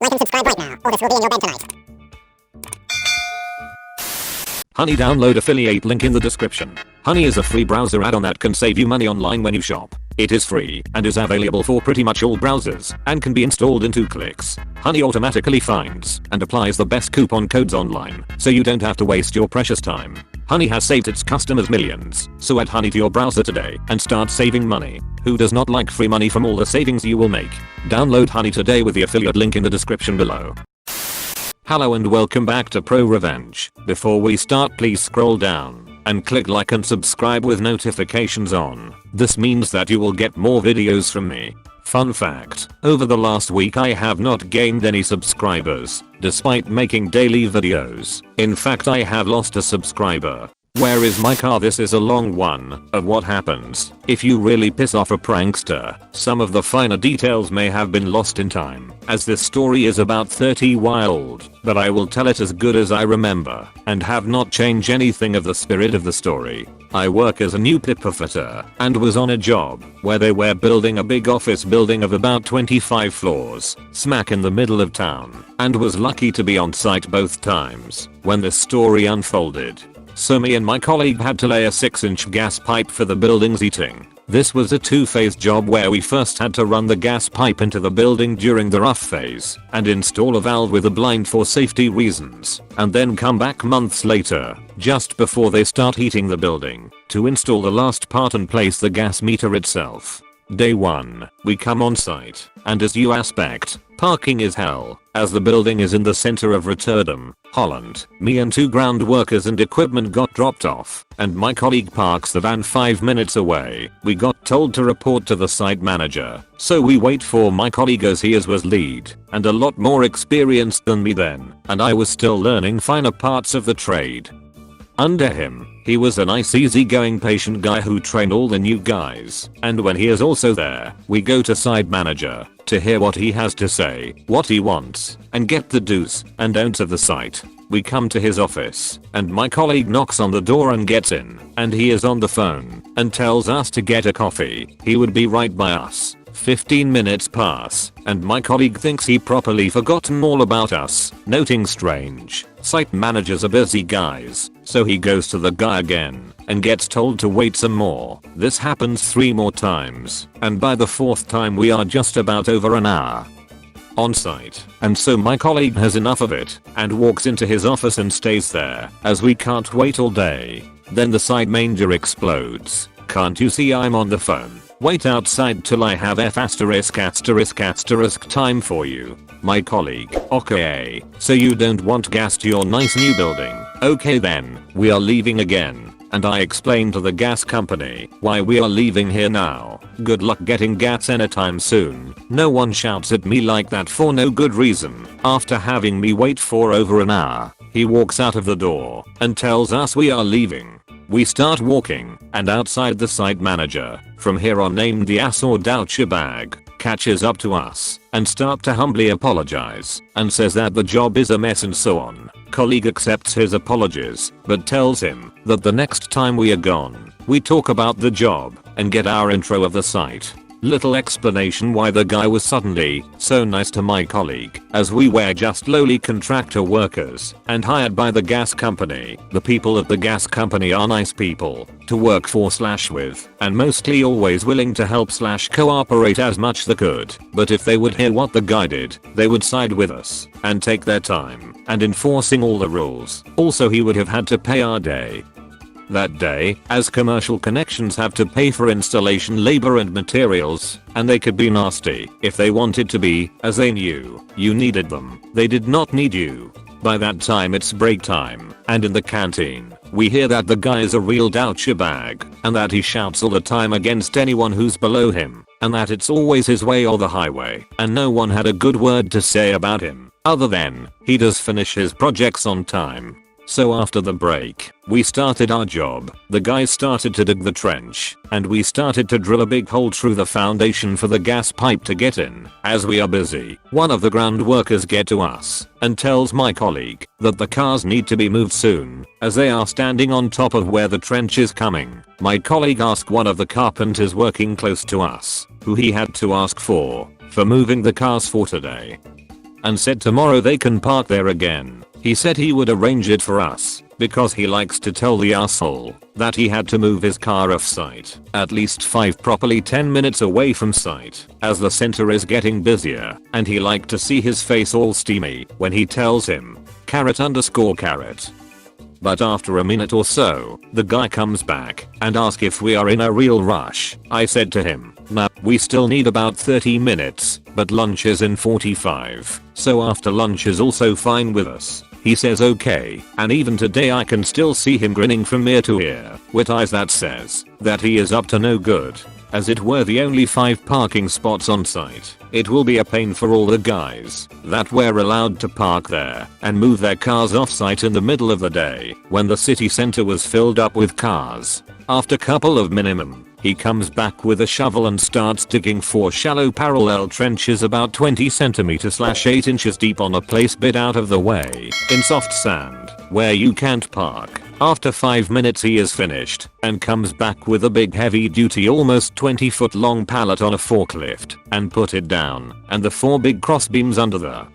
Like and subscribe right now, or this will be in your bed tonight. Honey, download affiliate link in the description. Honey is a free browser add-on that can save you money online when you shop. It is free and is available for pretty much all browsers and can be installed in 2 clicks. Honey automatically finds and applies the best coupon codes online, so you don't have to waste your precious time. Honey has saved its customers millions, so add Honey to your browser today and start saving money. Who does not like free money from all the savings you will make? Download Honey today with the affiliate link in the description below. Hello and welcome back to ProRevenge. Before we start, please scroll down and click like and subscribe with notifications on. This means that you will get more videos from me. Fun fact, over the last week I have not gained any subscribers, despite making daily videos. In fact, I have lost a subscriber. Where is my car? This is a long one of what happens if you really piss off a prankster. Some of the finer details may have been lost in time, as this story is about 30 wild, but I will tell it as good as I remember and have not changed anything of the spirit of the story. I work as a new paper fitter and was on a job where they were building a big office building of about 25 floors, smack in the middle of town, and was lucky to be on site both times when this story unfolded. So me and my colleague had to lay a 6-inch gas pipe for the building's heating. This was a 2-phase job where we first had to run the gas pipe into the building during the rough phase and install a valve with a blind for safety reasons, and then come back months later, just before they start heating the building, to install the last part and place the gas meter itself. Day 1, we come on site, and as you expect, parking is hell, as the building is in the center of Rotterdam, Holland. Me and 2 ground workers and equipment got dropped off, and my colleague parks the van 5 minutes away. We got told to report to the site manager, so we wait for my colleague as he was lead, and a lot more experienced than me then, and I was still learning finer parts of the trade. Under him, he was a nice easygoing patient guy who trained all the new guys, and when he is also there, we go to site manager to hear what he has to say, what he wants, and get the do's and don'ts of the site. We come to his office, and my colleague knocks on the door and gets in, and he is on the phone and tells us to get a coffee. He would be right by us. 15 minutes pass, and my colleague thinks he properly forgotten all about us, noting strange. Site managers are busy guys, so he goes to the guy again and gets told to wait some more. This happens 3 more times, and by the 4th time we are just about over an hour on site, and so my colleague has enough of it and walks into his office and stays there, as we can't wait all day. Then the site manager explodes. "Can't you see I'm on the phone? Wait outside till I have F*** time for you." My colleague: "Okay, so you don't want gas to your nice new building? Okay then, we are leaving again." And I explained to the gas company why we are leaving here now. Good luck getting gas anytime soon. No one shouts at me like that for no good reason. After having me wait for over an hour, he walks out of the door and tells us we are leaving. We start walking, and outside the site manager, from here on named the ass or douchebag, catches up to us and start to humbly apologize and says that the job is a mess and so on. Colleague accepts his apologies but tells him that the next time we are gone, we talk about the job and get our intro of the site. Little explanation why the guy was suddenly so nice to my colleague, as we were just lowly contractor workers and hired by the gas company. The people at the gas company are nice people to work for / with, and mostly always willing to help / cooperate as much they could. But if they would hear what the guy did, they would side with us and take their time and enforcing all the rules. Also, he would have had to pay our day that day, as commercial connections have to pay for installation labor and materials, and they could be nasty if they wanted to be, as they knew you needed them. They did not need you. By that time it's break time, and in the canteen, we hear that the guy is a real douchebag, and that he shouts all the time against anyone who's below him, and that it's always his way or the highway, and no one had a good word to say about him, other than he does finish his projects on time. So after the break, we started our job. The guys started to dig the trench, and we started to drill a big hole through the foundation for the gas pipe to get in. As we are busy, one of the ground workers get to us and tells my colleague that the cars need to be moved soon, as they are standing on top of where the trench is coming. My colleague asked one of the carpenters working close to us, who he had to ask for moving the cars for today. and said tomorrow they can park there again. He said he would arrange it for us because he likes to tell the asshole that he had to move his car off site at least 5 properly 10 minutes away from site as the center is getting busier, and he liked to see his face all steamy when he tells him _carrot. But after a minute or so, the guy comes back and asks if we are in a real rush. I said to him, nah, we still need about 30 minutes, but lunch is in 45, so after lunch is also fine with us. He says okay, and even today I can still see him grinning from ear to ear, with eyes that says that he is up to no good. As it were the only 5 parking spots on site, it will be a pain for all the guys that were allowed to park there and move their cars off site in the middle of the day when the city center was filled up with cars. After couple of minimum, he comes back with a shovel and starts digging 4 shallow parallel trenches about 20 cm/8 inches deep on a place bit out of the way in soft sand where you can't park. After 5 minutes he is finished and comes back with a big heavy duty almost 20 foot long pallet on a forklift and put it down, and the 4 big cross beams under the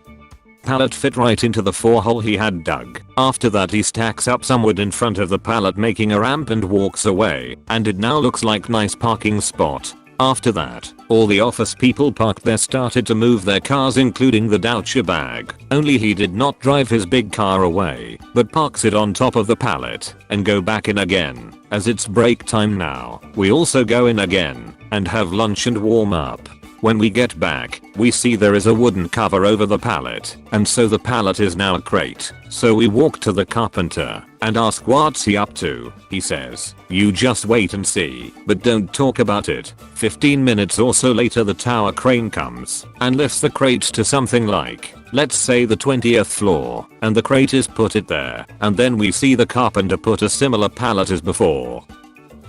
pallet fit right into the 4 hole he had dug. After that he stacks up some wood in front of the pallet making a ramp and walks away, and it now looks like nice parking spot. After that, all the office people parked there started to move their cars including the Doucher bag, only he did not drive his big car away, but parks it on top of the pallet and go back in again. As it's break time now, we also go in again and have lunch and warm up. When we get back, we see there is a wooden cover over the pallet, and so the pallet is now a crate. So we walk to the carpenter and ask what's he up to. He says, you just wait and see, but don't talk about it. 15 minutes or so later the tower crane comes and lifts the crate to something like, let's say the 20th floor, and the crate is put it there, and then we see the carpenter put a similar pallet as before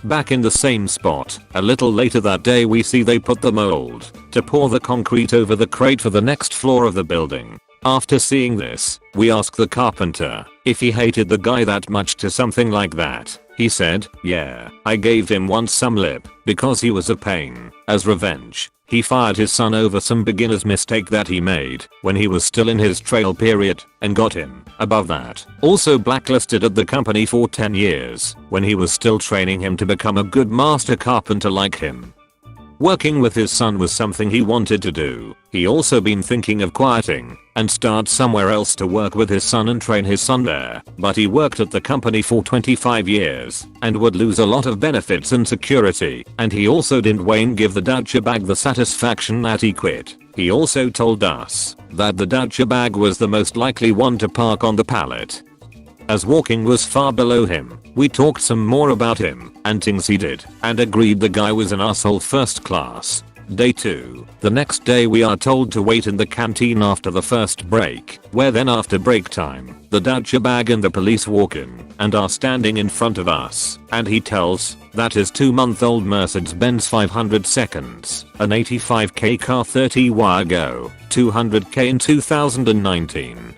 back in the same spot. A little later that day we see they put the mold to pour the concrete over the crate for the next floor of the building. After seeing this, we ask the carpenter if he hated the guy that much to something like that. He said, yeah, I gave him once some lip because he was a pain. As revenge, he fired his son over some beginner's mistake that he made when he was still in his trial period and got him, above that, also blacklisted at the company for 10 years when he was still training him to become a good master carpenter like him. Working with his son was something he wanted to do. He also been thinking of quieting and start somewhere else to work with his son and train his son there, but he worked at the company for 25 years and would lose a lot of benefits and security, and he also didn't give the Doucher bag the satisfaction that he quit. He also told us that the Doucher bag was the most likely one to park on the pallet. As walking was far below him, we talked some more about him and things he did and agreed the guy was an asshole first class. Day 2. The next day we are told to wait in the canteen after the first break, where then after break time, the Doucher bag and the police walk in and are standing in front of us, and he tells that his 2-month-old Mercedes-Benz 500 seconds, an 85k car 30 years ago, 200k in 2019.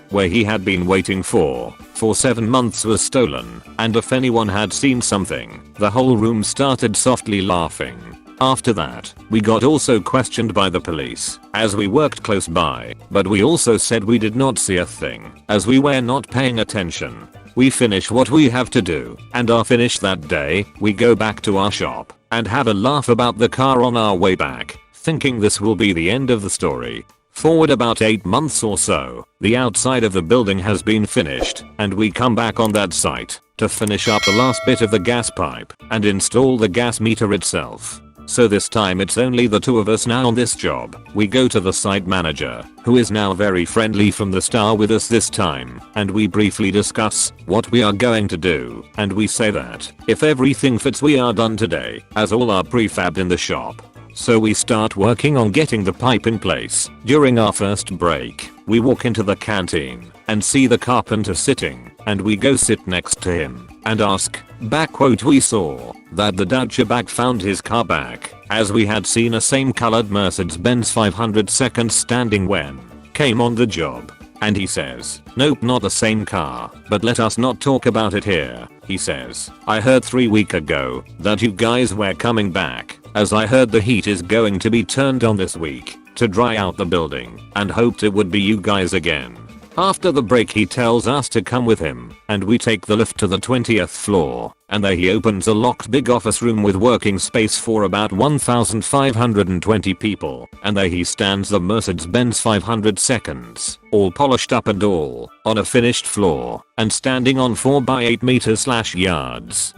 Where he had been waiting for 7 months was stolen, and if anyone had seen something, the whole room started softly laughing. After that, we got also questioned by the police as we worked close by, but we also said we did not see a thing as we were not paying attention. We finish what we have to do and are finished that day. We go back to our shop and have a laugh about the car on our way back, thinking this will be the end of the story. Forward about 8 months or so, the outside of the building has been finished, and we come back on that site to finish up the last bit of the gas pipe and install the gas meter itself. So this time it's only the 2 of us now on this job. We go to the site manager, who is now very friendly from the start with us this time, and we briefly discuss what we are going to do, and we say that if everything fits we are done today, as all are prefabbed in the shop. So we start working on getting the pipe in place. During our first break, we walk into the canteen and see the carpenter sitting, and we go sit next to him and ask, we saw that the Doucher bag found his car back, as we had seen a same colored Mercedes-Benz 500 seconds standing when came on the job. And he says, nope, not the same car, but let us not talk about it here. He says, I heard 3 weeks ago that you guys were coming back as I heard the heat is going to be turned on this week to dry out the building and hoped it would be you guys again. After the break he tells us to come with him and we take the lift to the 20th floor and there he opens a locked big office room with working space for about 1,520 people and there he stands the Mercedes-Benz 500 seconds, all polished up and all on a finished floor and standing on 4x8 meters/yards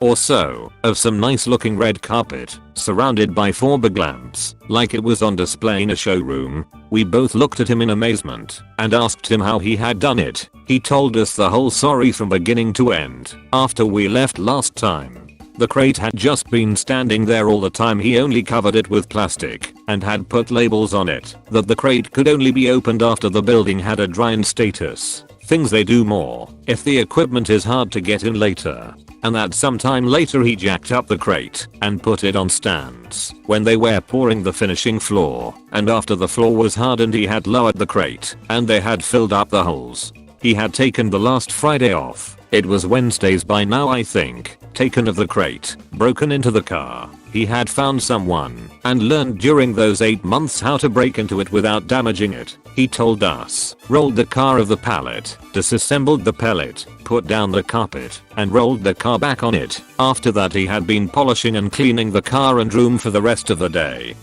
or so of some nice looking red carpet surrounded by 4 big lamps like it was on display in a showroom. We both looked at him in amazement and asked him how he had done it. He told us the whole story from beginning to end. After we left last time, the crate had just been standing there all the time. He only covered it with plastic and had put labels on it that the crate could only be opened after the building had a dry-in status. Things they do more if the equipment is hard to get in later. And that sometime later he jacked up the crate and put it on stands when they were pouring the finishing floor, and after the floor was hardened he had lowered the crate and they had filled up the holes. He had taken the last Friday off, it was Wednesdays by now I think, taken of the crate, broken into the car. He had found someone and learned during those 8 months how to break into it without damaging it. He told us, rolled the car of the pallet, disassembled the pellet, put down the carpet, and rolled the car back on it. After that he had been polishing and cleaning the car and room for the rest of the day.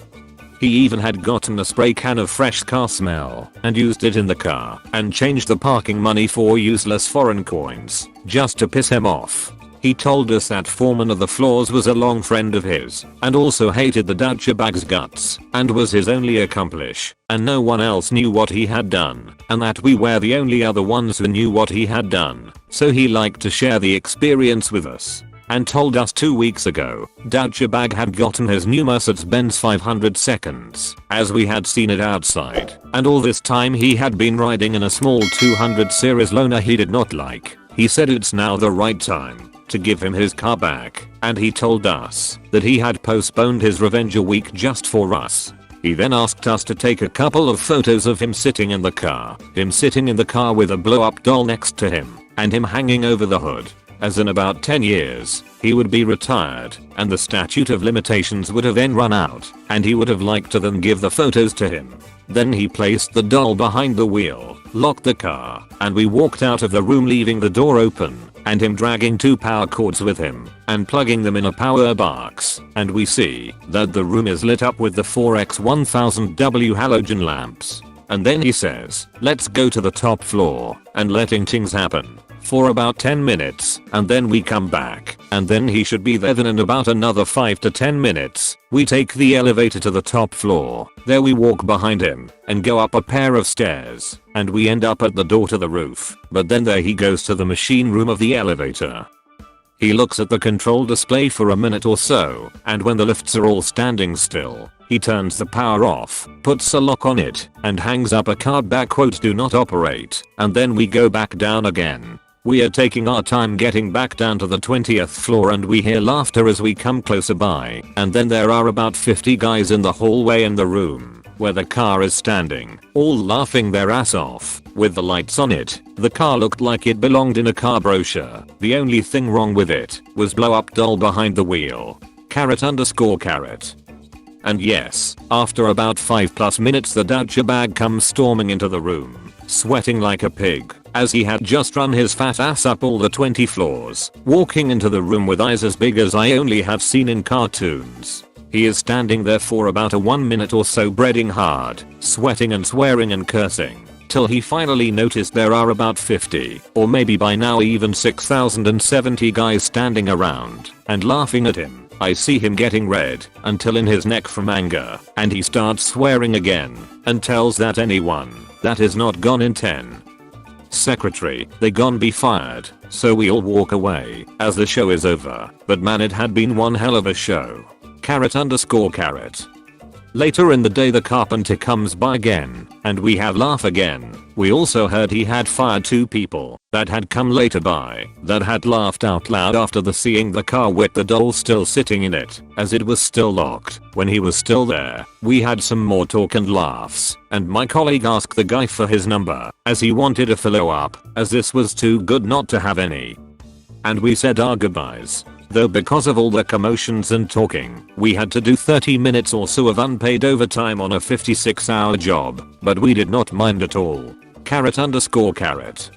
He even had gotten a spray can of fresh car smell and used it in the car and changed the parking money for useless foreign coins just to piss him off. He told us that foreman of the floors was a long friend of his and also hated the douchebag's guts and was his only accomplice and no one else knew what he had done and that we were the only other ones who knew what he had done, so he liked to share the experience with us and told us 2 weeks ago douchebag had gotten his new Mercedes-Benz 500 seconds as we had seen it outside, and all this time he had been riding in a small 200 series loaner he did not like. He said it's now the right time to give him his car back, and he told us that he had postponed his revenge a week just for us. He then asked us to take a couple of photos of him sitting in the car with a blow up doll next to him and him hanging over the hood, as in about 10 years he would be retired and the statute of limitations would have then run out and he would have liked to then give the photos to him. Then he placed the doll behind the wheel, locked the car, and we walked out of the room leaving the door open and him dragging 2 power cords with him and plugging them in a power box, and we see that the room is lit up with the 4x1000W halogen lamps. And then he says, let's go to the top floor and letting things happen for about 10 minutes and then we come back and then he should be there. Then in about another 5 to 10 minutes we take the elevator to the top floor. There we walk behind him and go up a pair of stairs and we end up at the door to the roof, but then there he goes to the machine room of the elevator. He looks at the control display for a minute or so and when the lifts are all standing still, he turns the power off, puts a lock on it and hangs up a card back quote do not operate, and then we go back down again. We are taking our time getting back down to the 20th floor and we hear laughter as we come closer by, and then there are about 50 guys in the hallway in the room where the car is standing, all laughing their ass off with the lights on it. The car looked like it belonged in a car brochure. The only thing wrong with it was blow up doll behind the wheel. _carrot. And yes, after about 5+ minutes the douchebag comes storming into the room, sweating like a pig, as he had just run his fat ass up all the 20 floors, walking into the room with eyes as big as I only have seen in cartoons. He is standing there for about a 1 minute or so breathing hard, sweating and swearing and cursing, till he finally noticed there are about 50, or maybe by now even 6,070 guys standing around and laughing at him. I see him getting red until in his neck from anger, and he starts swearing again and tells that anyone that is not gone in 10 secretary, they gon' be fired. So we all walk away as the show is over, but man it had been one hell of a show. _carrot. Later in the day the carpenter comes by again and we have laugh again. We also heard he had fired 2 people that had come later by that had laughed out loud after the seeing the car with the doll still sitting in it as it was still locked when he was still there. We had some more talk and laughs and my colleague asked the guy for his number as he wanted a follow up as this was too good not to have any. And we said our goodbyes. Though because of all the commotions and talking, we had to do 30 minutes or so of unpaid overtime on a 56-hour job, but we did not mind at all. _carrot.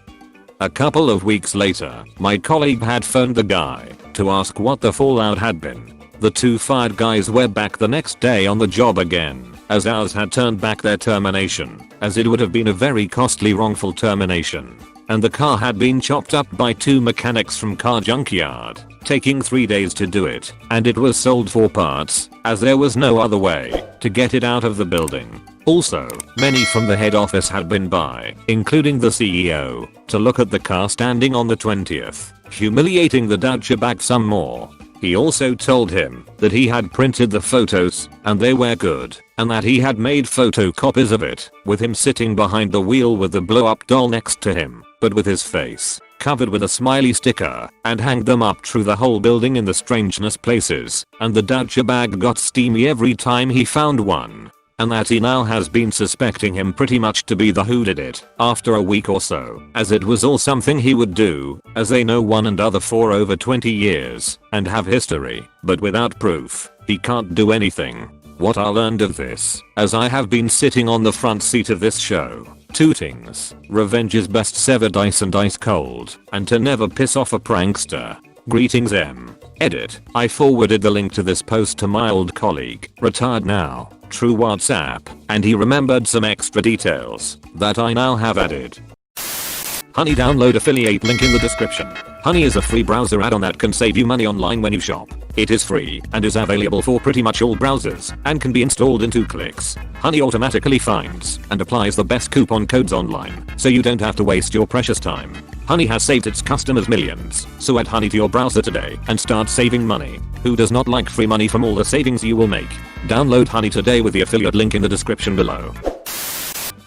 A couple of weeks later, my colleague had phoned the guy to ask what the fallout had been. The two fired guys were back the next day on the job again, as ours had turned back their termination, as it would have been a very costly wrongful termination. And the car had been chopped up by two mechanics from car junkyard, taking 3 days to do it, and it was sold for parts, as there was no other way to get it out of the building. Also, many from the head office had been by, including the CEO, to look at the car standing on the 20th, humiliating the douchebag some more. He also told him that he had printed the photos and they were good, and that he had made photocopies of it, with him sitting behind the wheel with the blow up doll next to him, but with his face covered with a smiley sticker, and hanged them up through the whole building in the strangeness places, and the douchebag got steamy every time he found one. And that he now has been suspecting him pretty much to be the who did it after a week or so, as it was all something he would do, as they know one another for over 20 years and have history, but without proof, he can't do anything. What I learned of this, as I have been sitting on the front seat of this show, two things: revenge is best severed ice and ice cold, and to never piss off a prankster. Greetings M. Edit. I forwarded the link to this post to my old colleague, retired now, True WhatsApp, and he remembered some extra details that I now have added. Honey, download affiliate link in the description. Honey is a free browser add-on that can save you money online when you shop. It is free and is available for pretty much all browsers and can be installed in 2 clicks. Honey automatically finds and applies the best coupon codes online, so you don't have to waste your precious time. Honey has saved its customers millions, so add Honey to your browser today and start saving money. Who does not like free money from all the savings you will make? Download Honey today with the affiliate link in the description below.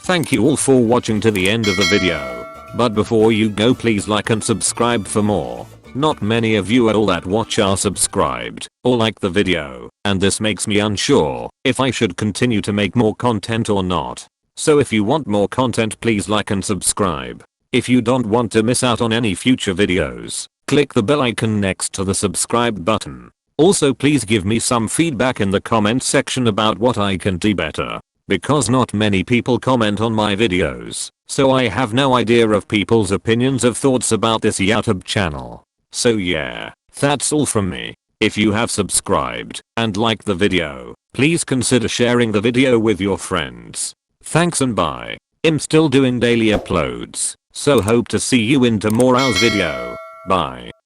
Thank you all for watching to the end of the video. But before you go, please like and subscribe for more. Not many of you at all that watch are subscribed or like the video, and this makes me unsure if I should continue to make more content or not. So if you want more content, please like and subscribe. If you don't want to miss out on any future videos, click the bell icon next to the subscribe button. Also, please give me some feedback in the comment section about what I can do better, because not many people comment on my videos, so I have no idea of people's opinions of thoughts about this YouTube channel. So yeah, that's all from me. If you have subscribed and liked the video, please consider sharing the video with your friends. Thanks and bye. I'm still doing daily uploads, so hope to see you in tomorrow's video. Bye.